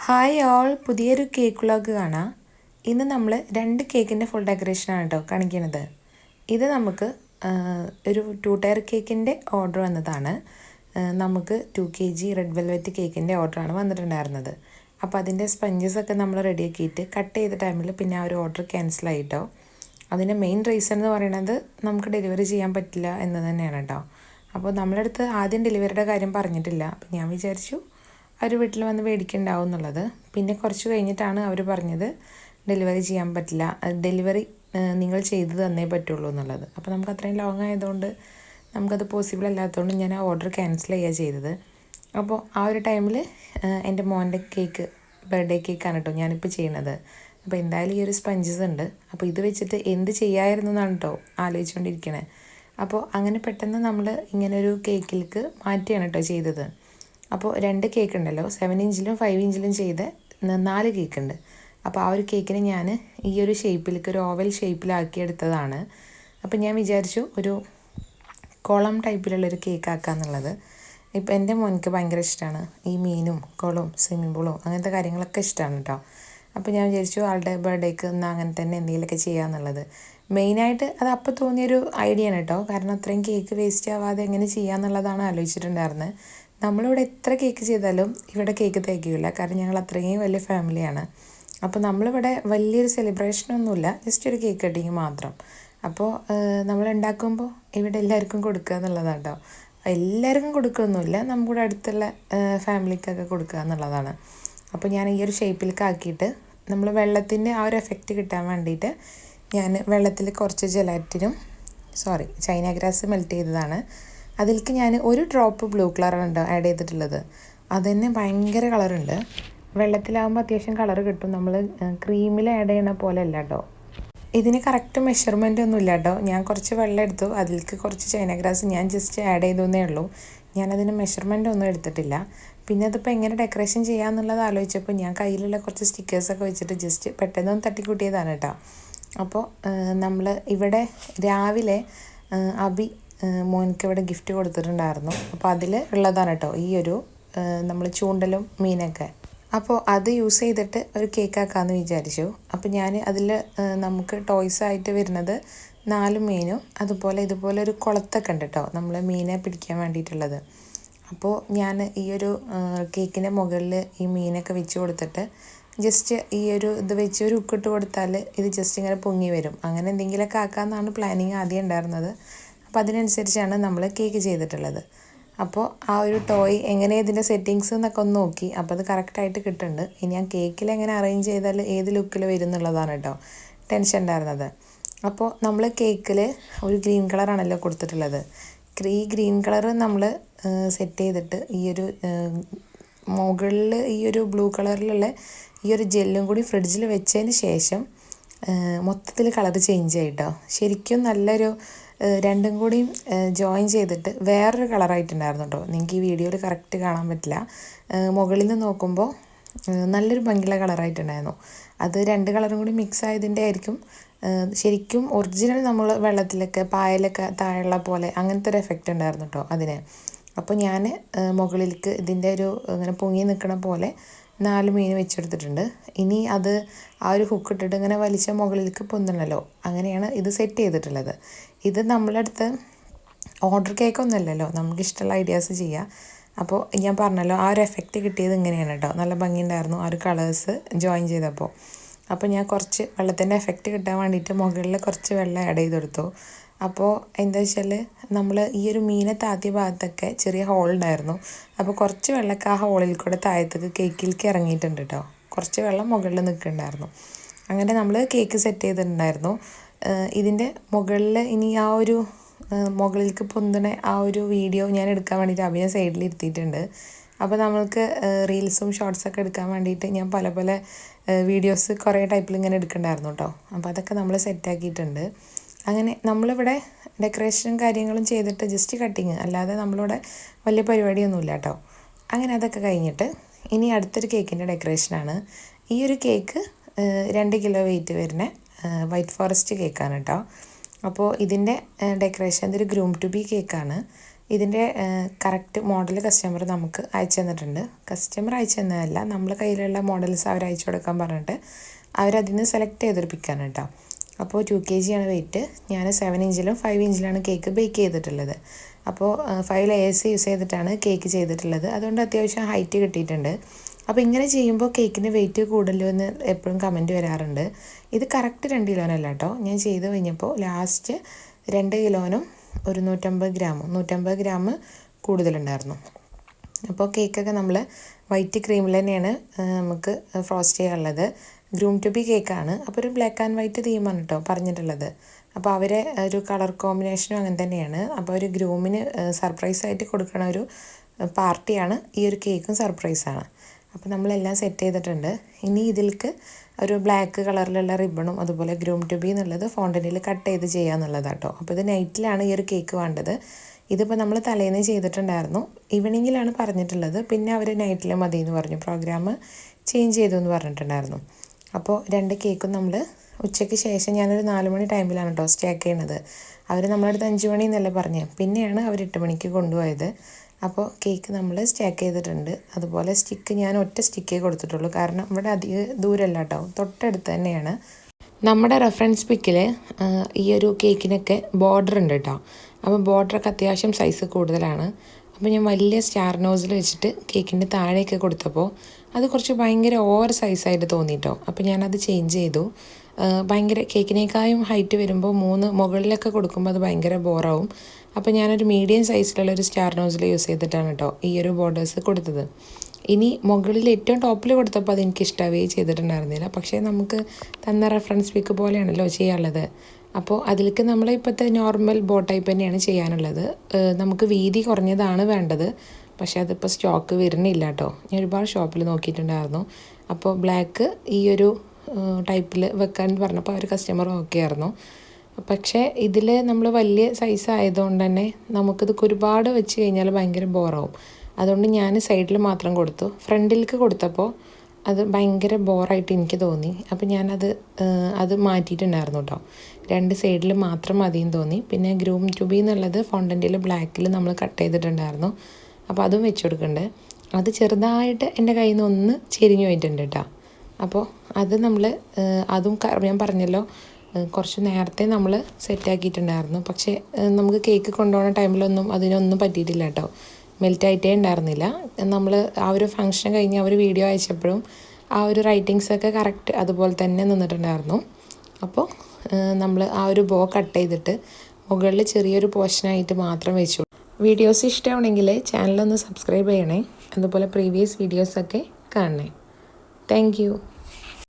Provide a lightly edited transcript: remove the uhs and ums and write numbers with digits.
Hi all, പുതിയൊരു cake vlog കാണാം. ഇന്ന് നമ്മൾ 2 കേക്കിൻ്റെ ഫുൾ ഡെക്കറേഷനാണ് കേട്ടോ കാണിക്കുന്നത്. ഇത് നമുക്ക് ഒരു 2 ടയർ കേക്കിൻ്റെ ഓർഡർ വന്നതാണ്. നമുക്ക് 2 kg റെഡ് വെൽവെറ്റ് കേക്കിൻ്റെ ഓർഡറാണ് വന്നിട്ടുണ്ടായിരുന്നത്. അപ്പോൾ അതിൻ്റെ സ്പഞ്ചസൊക്കെ നമ്മൾ റെഡിയാക്കിയിട്ട് കട്ട് ചെയ്ത ടൈമിൽ പിന്നെ ആ ഒരു ഓർഡർ ക്യാൻസലായിട്ടോ. അതിൻ്റെ മെയിൻ റീസൺ എന്ന് പറയുന്നത് നമുക്ക് ഡെലിവറി ചെയ്യാൻ പറ്റില്ല എന്ന് തന്നെയാണ് കേട്ടോ. അപ്പോൾ നമ്മളെ അടുത്ത് ആദ്യം ഡെലിവറിയുടെ കാര്യം പറഞ്ഞിട്ടില്ല. അപ്പോൾ ഞാൻ വിചാരിച്ചു അവർ വീട്ടിൽ വന്ന് മേടിക്കുന്നുണ്ടാവും എന്നുള്ളത്. പിന്നെ കുറച്ച് കഴിഞ്ഞിട്ടാണ് അവർ പറഞ്ഞത് ഡെലിവറി ചെയ്യാൻ പറ്റില്ല, ഡെലിവറി നിങ്ങൾ ചെയ്ത് തന്നേ പറ്റുള്ളൂ എന്നുള്ളത്. അപ്പോൾ നമുക്ക് അത്രയും ലോങ് ആയതുകൊണ്ട് നമുക്കത് പോസിബിൾ അല്ലാത്തതുകൊണ്ട് ഞാൻ ആ ഓർഡർ ക്യാൻസൽ ചെയ്യുക ചെയ്തത്. അപ്പോൾ ആ ഒരു ടൈമിൽ എൻ്റെ മോൻ്റെ കേക്ക്, ബർത്ത്ഡേ കേക്കാണ് കേട്ടോ ഞാനിപ്പോൾ ചെയ്യുന്നത്. അപ്പോൾ എന്തായാലും ഈ ഒരു സ്പഞ്ചസ് ഉണ്ട്, അപ്പോൾ ഇത് വെച്ചിട്ട് എന്ത് ചെയ്യാമായിരുന്നു എന്നാണ് കേട്ടോ ആലോചിച്ചുകൊണ്ടിരിക്കണേ. അപ്പോൾ അങ്ങനെ പെട്ടെന്ന് നമ്മൾ ഇങ്ങനൊരു കേക്കിലേക്ക് മാറ്റിയാണ് കേട്ടോ ചെയ്തത്. അപ്പോൾ 2 കേക്ക് ഉണ്ടല്ലോ, 7 ഇഞ്ചിലും 5 ഇഞ്ചിലും ചെയ്ത് 4 കേക്ക് ഉണ്ട്. അപ്പോൾ ആ ഒരു കേക്കിനെ ഞാൻ ഈ ഒരു ഷേപ്പിലേക്ക്, ഒരു ഓവൽ ഷേപ്പിലാക്കി എടുത്തതാണ്. അപ്പോൾ ഞാൻ വിചാരിച്ചു ഒരു കുളം ടൈപ്പിലുള്ളൊരു കേക്ക് ആക്കാന്നുള്ളത്. ഇപ്പോൾ എൻ്റെ മോനിക്ക് ഭയങ്കര ഇഷ്ടമാണ് ഈ മീനും കുളവും സ്വിമ്മിംഗ് പൂളും അങ്ങനത്തെ കാര്യങ്ങളൊക്കെ ഇഷ്ടമാണ് കേട്ടോ. അപ്പോൾ ഞാൻ വിചാരിച്ചു ആളുടെ ബർത്ത്ഡേക്ക് എന്നാൽ അങ്ങനെ തന്നെ എന്തെങ്കിലുമൊക്കെ ചെയ്യാമെന്നുള്ളത്. മെയിനായിട്ട് അത് അപ്പോൾ തോന്നിയൊരു ഐഡിയ ആണ് കേട്ടോ. കാരണം അത്രയും കേക്ക് വേസ്റ്റ് ആവാതെ എങ്ങനെ ചെയ്യാമെന്നുള്ളതാണ് ആലോചിച്ചിട്ടുണ്ടായിരുന്നത്. നമ്മളിവിടെ എത്ര കേക്ക് ചെയ്താലും ഇവിടെ കേക്ക് തികയില്ല, കാരണം ഞങ്ങൾ അത്രയും വലിയ ഫാമിലിയാണ്. അപ്പോൾ നമ്മളിവിടെ വലിയൊരു സെലിബ്രേഷനൊന്നുമില്ല, ജസ്റ്റ് ഒരു കേക്ക് കട്ടിങ് മാത്രം. അപ്പോൾ നമ്മൾ ഉണ്ടാക്കുമ്പോൾ ഇവിടെ എല്ലാവർക്കും കൊടുക്കുക എന്നുള്ളതാണ് കേട്ടോ. എല്ലാവർക്കും കൊടുക്കുകയൊന്നുമില്ല, നമ്മുടെ അടുത്തുള്ള ഫാമിലിക്കൊക്കെ കൊടുക്കുക എന്നുള്ളതാണ്. അപ്പോൾ ഞാൻ ഈ ഒരു ഷേപ്പിലേക്ക് ആക്കിയിട്ട് നമ്മൾ വെള്ളത്തിൻ്റെ ആ ഒരു എഫക്റ്റ് കിട്ടാൻ വേണ്ടിയിട്ട് ഞാൻ വെള്ളത്തിൽ കുറച്ച് ചൈന ഗ്രാസ് മെൽറ്റ് ചെയ്തതാണ്. അതിലേക്ക് ഞാൻ ഒരു ഡ്രോപ്പ് ബ്ലൂ കളറാണ് ആഡ് ചെയ്തിട്ടുള്ളത്. അത് തന്നെ ഭയങ്കര കളറുണ്ട്. വെള്ളത്തിലാകുമ്പോൾ അത്യാവശ്യം കളർ കിട്ടും, നമ്മൾ ക്രീമിൽ ആഡ് ചെയ്യണ പോലെ അല്ല കേട്ടോ. ഇതിന് കറക്റ്റ് മെഷർമെൻ്റ് ഒന്നും ഇല്ല കേട്ടോ. ഞാൻ കുറച്ച് വെള്ളം എടുത്തു, അതിലേക്ക് കുറച്ച് ചൈന ഗ്രാസ് ഞാൻ ജസ്റ്റ് ആഡ് ചെയ്തേ ഉള്ളൂ. ഞാനതിന് മെഷർമെൻ്റ് ഒന്നും എടുത്തിട്ടില്ല. പിന്നെ അതിപ്പോൾ എങ്ങനെ ഡെക്കറേഷൻ ചെയ്യാമെന്നുള്ളത് ആലോചിച്ചപ്പോൾ ഞാൻ കയ്യിലുള്ള കുറച്ച് സ്റ്റിക്കേഴ്സൊക്കെ വെച്ചിട്ട് ജസ്റ്റ് പെട്ടെന്നൊന്ന് തട്ടിക്കൂട്ടിയതാണ് കേട്ടോ. അപ്പോൾ നമ്മൾ ഇവിടെ രാവിലെ അബി മോനിക്ക് ഇവിടെ ഗിഫ്റ്റ് കൊടുത്തിട്ടുണ്ടായിരുന്നു. അപ്പോൾ അതിൽ ഉള്ളതാണ് കേട്ടോ ഈ ഒരു നമ്മൾ ചൂണ്ടലും മീനൊക്കെ. അപ്പോൾ അത് യൂസ് ചെയ്തിട്ട് ഒരു കേക്ക് ആക്കാമെന്ന് വിചാരിച്ചു. അപ്പോൾ ഞാൻ അതിൽ നമുക്ക് ടോയ്സ് ആയിട്ട് വരുന്നത് 4 മീനും ഇതുപോലെ ഒരു കുളത്തൊക്കെ ഉണ്ട് കേട്ടോ, നമ്മൾ മീനെ പിടിക്കാൻ വേണ്ടിയിട്ടുള്ളത്. അപ്പോൾ ഞാൻ ഈ ഒരു കേക്കിൻ്റെ മുകളിൽ ഈ മീനൊക്കെ വെച്ച് കൊടുത്തിട്ട് ജസ്റ്റ് ഈ ഒരു ഇത് വെച്ച് ഒരു ഉക്കിട്ട് കൊടുത്താൽ ഇത് ജസ്റ്റ് ഇങ്ങനെ പൊങ്ങി വരും. അങ്ങനെ എന്തെങ്കിലുമൊക്കെ ആക്കാമെന്നാണ് പ്ലാനിങ് ആദ്യം ഉണ്ടായിരുന്നത്. അപ്പോൾ അതിനനുസരിച്ചാണ് നമ്മൾ കേക്ക് ചെയ്തിട്ടുള്ളത്. അപ്പോൾ ആ ഒരു ടോയ് എങ്ങനെ ഇതിൻ്റെ സെറ്റിങ്സ് എന്നൊക്കെ ഒന്ന് നോക്കി, അപ്പോൾ അത് കറക്റ്റായിട്ട് കിട്ടുന്നുണ്ട്. ഇനി ഞാൻ കേക്കിൽ എങ്ങനെ അറേഞ്ച് ചെയ്താൽ ഏത് ലുക്കിൽ വരും എന്നുള്ളതാണ് കേട്ടോ ടെൻഷൻ ഉണ്ടായിരുന്നത്. അപ്പോൾ നമ്മൾ കേക്കിൽ ഒരു ഗ്രീൻ കളറാണല്ലോ കൊടുത്തിട്ടുള്ളത്. ഈ ഗ്രീൻ കളർ നമ്മൾ സെറ്റ് ചെയ്തിട്ട് ഈ ഒരു മുകളിൽ ഈ ഒരു ബ്ലൂ കളറിലുള്ള ഈ ഒരു ജെല്ലും കൂടി ഫ്രിഡ്ജിൽ വെച്ചതിന് ശേഷം മൊത്തത്തിൽ കളർ ചേഞ്ച് ആയിട്ടോ. ശരിക്കും നല്ലൊരു രണ്ടും കൂടിയും ജോയിൻ ചെയ്തിട്ട് വേറൊരു കളറായിട്ടുണ്ടായിരുന്നു കേട്ടോ. നിങ്ങൾക്ക് ഈ വീഡിയോയിൽ കറക്റ്റ് കാണാൻ പറ്റില്ല, മുകളിൽ നിന്ന് നോക്കുമ്പോൾ നല്ലൊരു ഭംഗിയുള്ള കളറായിട്ടുണ്ടായിരുന്നു. അത് 2 കളറും കൂടി മിക്സ് ആയതിൻ്റെ ആയിരിക്കും ശരിക്കും ഒറിജിനൽ നമ്മൾ വെള്ളത്തിലൊക്കെ പായലൊക്കെ താഴെയുള്ള പോലെ അങ്ങനത്തെ ഒരു എഫക്റ്റ് ഉണ്ടായിരുന്നു കേട്ടോ അതിന്. അപ്പോൾ ഞാൻ മുകളിലേക്ക് ഇതിൻ്റെ ഒരു ഇങ്ങനെ പൊങ്ങി നിൽക്കണ പോലെ 4 മീൻ വെച്ചെടുത്തിട്ടുണ്ട്. ഇനി അത് ആ ഒരു ഹുക്ക് ഇട്ടിട്ട് ഇങ്ങനെ വലിച്ച മുകളിലേക്ക് പൊന്തണല്ലോ, അങ്ങനെയാണ് ഇത് സെറ്റ് ചെയ്തിട്ടുള്ളത്. ഇത് നമ്മളടുത്ത് ഓർഡർ കേക്കൊന്നുമല്ലല്ലോ, നമുക്കിഷ്ടമുള്ള ഐഡിയാസ് ചെയ്യുക. അപ്പോൾ ഞാൻ പറഞ്ഞല്ലോ ആ ഒരു എഫക്റ്റ് കിട്ടിയത് ഇങ്ങനെയാണ് കേട്ടോ. നല്ല ഭംഗിയുണ്ടായിരുന്നു ആ ഒരു കളേഴ്സ് ജോയിൻ ചെയ്തപ്പോൾ. അപ്പോൾ ഞാൻ കുറച്ച് വെള്ളത്തിൻ്റെ എഫക്റ്റ് കിട്ടാൻ വേണ്ടിയിട്ട് മുകളിൽ കുറച്ച് വെള്ളം ആഡ് ചെയ്ത് കൊടുത്തു. അപ്പോൾ എന്താ വെച്ചാൽ നമ്മൾ ഈ ഒരു മീനെ താത്തിയ ഭാഗത്തൊക്കെ ചെറിയ ഹോൾ ഉണ്ടായിരുന്നു. അപ്പോൾ കുറച്ച് വെള്ളമൊക്കെ ആ ഹോളിൽ കൂടെ താഴത്തേക്ക് കേക്കിലേക്ക് ഇറങ്ങിയിട്ടുണ്ട് കേട്ടോ. കുറച്ച് വെള്ളം മുകളിൽ നിൽക്കുന്നുണ്ടായിരുന്നു. അങ്ങനെ നമ്മൾ കേക്ക് സെറ്റ് ചെയ്തിട്ടുണ്ടായിരുന്നു. ഇതിൻ്റെ മുകളിൽ ഇനി ആ ഒരു മുകളിലേക്ക് പൊന്തണ ആ ഒരു വീഡിയോ ഞാൻ എടുക്കാൻ വേണ്ടിയിട്ട് അഭിനയ സൈഡിൽ ഇരുത്തിയിട്ടുണ്ട്. അപ്പോൾ നമ്മൾക്ക് റീൽസും ഷോർട്സൊക്കെ എടുക്കാൻ വേണ്ടിയിട്ട് ഞാൻ പല വീഡിയോസ് കുറേ ടൈപ്പിൽ ഇങ്ങനെ എടുക്കണ്ടായിരുന്നു കേട്ടോ. അപ്പോൾ അതൊക്കെ നമ്മൾ സെറ്റാക്കിയിട്ടുണ്ട്. അങ്ങനെ നമ്മളിവിടെ ഡെക്കറേഷനും കാര്യങ്ങളും ചെയ്തിട്ട് ജസ്റ്റ് കട്ടിങ്, അല്ലാതെ നമ്മളിവിടെ വലിയ പരിപാടിയൊന്നുമില്ല കേട്ടോ. അങ്ങനെ അതൊക്കെ കഴിഞ്ഞിട്ട് ഇനി അടുത്തൊരു കേക്കിൻ്റെ ഡെക്കറേഷനാണ്. ഈ ഒരു കേക്ക് 2 കിലോ വെയിറ്റ് വരുന്ന വൈറ്റ് ഫോറസ്റ്റ് കേക്കാണ് കേട്ടോ. അപ്പോൾ ഇതിൻ്റെ ഡെക്കറേഷൻ ഇതൊരു ഗ്രൂം ടു ബി കേക്കാണ്. ഇതിൻ്റെ കറക്റ്റ് മോഡൽ കസ്റ്റമർ നമുക്ക് അയച്ചു തന്നിട്ടുണ്ട്. കസ്റ്റമർ അയച്ചു തന്നതല്ല, നമ്മൾ കയ്യിലുള്ള മോഡൽസ് അവർ അയച്ചു കൊടുക്കാൻ പറഞ്ഞിട്ട് അവരതിന് സെലക്ട് ചെയ്തൊരു പിക്കാണ് കേട്ടോ. അപ്പോൾ 2 kg ആണ് വെയിറ്റ്. ഞാൻ 7 ഇഞ്ചിലും 5 ഇഞ്ചിലാണ് കേക്ക് ബേക്ക് ചെയ്തിട്ടുള്ളത്. അപ്പോൾ 5 ലെയേഴ്സ് യൂസ് ചെയ്തിട്ടാണ് കേക്ക് ചെയ്തിട്ടുള്ളത്. അതുകൊണ്ട് അത്യാവശ്യം ഹൈറ്റ് കിട്ടിയിട്ടുണ്ട്. അപ്പോൾ ഇങ്ങനെ ചെയ്യുമ്പോൾ കേക്കിന് വെയിറ്റ് കൂടുതലോ എന്ന് എപ്പോഴും കമൻറ്റ് വരാറുണ്ട്. ഇത് കറക്റ്റ് 2 കിലോനല്ല കേട്ടോ. ഞാൻ ചെയ്ത് കഴിഞ്ഞപ്പോൾ ലാസ്റ്റ് 2 കിലോനും ഒരു 150 ഗ്രാം കൂടുതലുണ്ടായിരുന്നു. അപ്പോൾ കേക്കൊക്കെ നമ്മൾ വൈറ്റ് ക്രീമിൽ തന്നെയാണ് നമുക്ക് ഫ്രോസ്റ്റ് ചെയ്യാനുള്ളത്. ഗ്രൂം ടു ബി കേക്കാണ്. അപ്പോൾ ഒരു ബ്ലാക്ക് ആൻഡ് വൈറ്റ് തീമാണ് കേട്ടോ പറഞ്ഞിട്ടുള്ളത്. അപ്പോൾ അവരെ ഒരു കളർ കോമ്പിനേഷനും അങ്ങനെ തന്നെയാണ്. അപ്പോൾ ഒരു ഗ്രൂമിന് സർപ്രൈസായിട്ട് കൊടുക്കണ ഒരു പാർട്ടിയാണ് ഈ ഒരു കേക്കും സർപ്രൈസാണ്. അപ്പോൾ നമ്മളെല്ലാം സെറ്റ് ചെയ്തിട്ടുണ്ട്. ഇനി ഇതിലേക്ക് ഒരു ബ്ലാക്ക് കളറിലുള്ള റിബണും അതുപോലെ ഗ്രൂം ടു ബി എന്നുള്ളത് ഫോണ്ടനിൽ കട്ട് ചെയ്ത് ചെയ്യാന്നുള്ളതാണ് കേട്ടോ. അപ്പോൾ ഇത് നൈറ്റിലാണ് ഈ ഒരു കേക്ക് വേണ്ടത്. ഇതിപ്പോൾ നമ്മൾ തലേന്ന് ചെയ്തിട്ടുണ്ടായിരുന്നു. ഈവനിങ്ങിലാണ് പറഞ്ഞിട്ടുള്ളത്. പിന്നെ അവർ നൈറ്റിൽ മതി എന്ന് പറഞ്ഞു. പ്രോഗ്രാം ചേഞ്ച് ചെയ്തു എന്ന് പറഞ്ഞിട്ടുണ്ടായിരുന്നു. അപ്പോൾ 2 കേക്കും നമ്മൾ ഉച്ചയ്ക്ക് ശേഷം ഞാനൊരു 4 മണി ടൈമിലാണ് കേട്ടോ സ്റ്റാക്ക് ചെയ്യുന്നത്. അവർ നമ്മളടുത്ത് 5 മണി എന്നല്ലേ പറഞ്ഞത്. പിന്നെയാണ് അവർ 8 മണിക്ക് കൊണ്ടുപോയത്. അപ്പോൾ കേക്ക് നമ്മൾ സ്റ്റാക്ക് ചെയ്തിട്ടുണ്ട്. അതുപോലെ സ്റ്റിക്ക് ഞാൻ ഒറ്റ സ്റ്റിക്കേ കൊടുത്തിട്ടുള്ളൂ. കാരണം ഇവിടെ അധികം ദൂരമല്ല കേട്ടോ, തൊട്ടടുത്ത് തന്നെയാണ്. നമ്മുടെ റെഫറൻസ് പിക്കിൽ ഈ ഒരു കേക്കിനൊക്കെ ബോർഡർ ഉണ്ട് കേട്ടോ. അപ്പോൾ ബോർഡറൊക്കെ അത്യാവശ്യം സൈസ് കൂടുതലാണ്. അപ്പോൾ ഞാൻ വലിയ സ്റ്റാർ നോസിൽ വെച്ചിട്ട് കേക്കിൻ്റെ താഴെയൊക്കെ കൊടുത്തപ്പോൾ അത് കുറച്ച് ഭയങ്കര ഓവർ സൈസായിട്ട് തോന്നിയിട്ടോ. അപ്പോൾ ഞാനത് ചേഞ്ച് ചെയ്തു. ഭയങ്കര കേക്കിനേക്കാളും ഹൈറ്റ് വരുമ്പോൾ 3 മുകളിലൊക്കെ കൊടുക്കുമ്പോൾ അത് ഭയങ്കര ബോറാവും. അപ്പോൾ ഞാനൊരു മീഡിയം സൈസിലുള്ള ഒരു സ്റ്റാർ നോസിൽ യൂസ് ചെയ്തിട്ടാണ് കേട്ടോ ഈ ഒരു ബോർഡേഴ്സ് കൊടുത്തത്. ഇനി മുകളിൽ ഏറ്റവും ടോപ്പിൽ കൊടുത്തപ്പോൾ അതെനിക്ക് ഇഷ്ടമാവുകയും ചെയ്തിട്ടുണ്ടായിരുന്നില്ല. പക്ഷേ നമുക്ക് തന്ന റെഫറൻസ് പിക്ക് പോലെയാണല്ലോ ചെയ്യാനുള്ളത്. അപ്പോൾ അതിലേക്ക് നമ്മൾ ഇപ്പോഴത്തെ നോർമൽ ബോ ടൈപ്പ് തന്നെയാണ് ചെയ്യാനുള്ളത്. നമുക്ക് വീതി കുറഞ്ഞതാണ് വേണ്ടത്. പക്ഷേ അതിപ്പോൾ സ്റ്റോക്ക് വരുന്നില്ല കേട്ടോ. ഞാൻ ഒരുപാട് ഷോപ്പിൽ നോക്കിയിട്ടുണ്ടായിരുന്നു. അപ്പോൾ ബ്ലാക്ക് ഈ ഒരു ടൈപ്പിൽ വെക്കാൻ പറഞ്ഞപ്പോൾ അവർ കസ്റ്റമർ ഓക്കെ ആയിരുന്നു. പക്ഷേ ഇതിൽ നമ്മൾ വലിയ സൈസ് ആയതുകൊണ്ട് തന്നെ നമുക്കിത് ഒരുപാട് വെച്ച് കഴിഞ്ഞാൽ ഭയങ്കര ബോറാവും. അതുകൊണ്ട് ഞാൻ സൈഡിൽ മാത്രം കൊടുത്തു. ഫ്രണ്ടിലേക്ക് കൊടുത്തപ്പോൾ അത് ഭയങ്കര ബോറായിട്ട് എനിക്ക് തോന്നി. അപ്പോൾ അത് മാറ്റിയിട്ടുണ്ടായിരുന്നു കേട്ടോ. 2 സൈഡിൽ മാത്രം മതിയെന്ന് തോന്നി. പിന്നെ ഗ്രൂം ടു ബി എന്നുള്ളത് ഫോണ്ടൻറ്റിൽ ബ്ലാക്കിൽ നമ്മൾ കട്ട് ചെയ്തിട്ടുണ്ടായിരുന്നു. അപ്പോൾ അതും വെച്ച് കൊടുക്കണ്ടേ. അത് ചെറുതായിട്ട് എൻ്റെ കയ്യിൽ നിന്ന് ഒന്ന് ചെരിഞ്ഞു പോയിട്ടുണ്ട് കേട്ടോ. അപ്പോൾ അത് നമ്മൾ അതും ഞാൻ പറഞ്ഞല്ലോ കുറച്ച് നേരത്തെ നമ്മൾ സെറ്റാക്കിയിട്ടുണ്ടായിരുന്നു. പക്ഷേ നമുക്ക് കേക്ക് കൊണ്ടുപോകുന്ന ടൈമിലൊന്നും അതിനൊന്നും പറ്റിയിട്ടില്ല കേട്ടോ. മെൽറ്റായിട്ടേ ഉണ്ടായിരുന്നില്ല. നമ്മൾ ആ ഒരു ഫംഗ്ഷൻ കഴിഞ്ഞ് അവർ വീഡിയോ അയച്ചപ്പോഴും ആ ഒരു റൈറ്റിങ്സൊക്കെ കറക്റ്റ് അതുപോലെ തന്നെ നിന്നിട്ടുണ്ടായിരുന്നു. അപ്പോൾ നമ്മൾ ആ ഒരു ബോ കട്ട് ചെയ്തിട്ട് മുകളിൽ ചെറിയൊരു പോർഷനായിട്ട് മാത്രം വെച്ചു. വീഡിയോസ് ഇഷ്ടമാണെങ്കിൽ ചാനലൊന്ന് സബ്സ്ക്രൈബ് ചെയ്യണേ. അതുപോലെ പ്രീവിയസ് വീഡിയോസൊക്കെ കാണണേ. Thank you.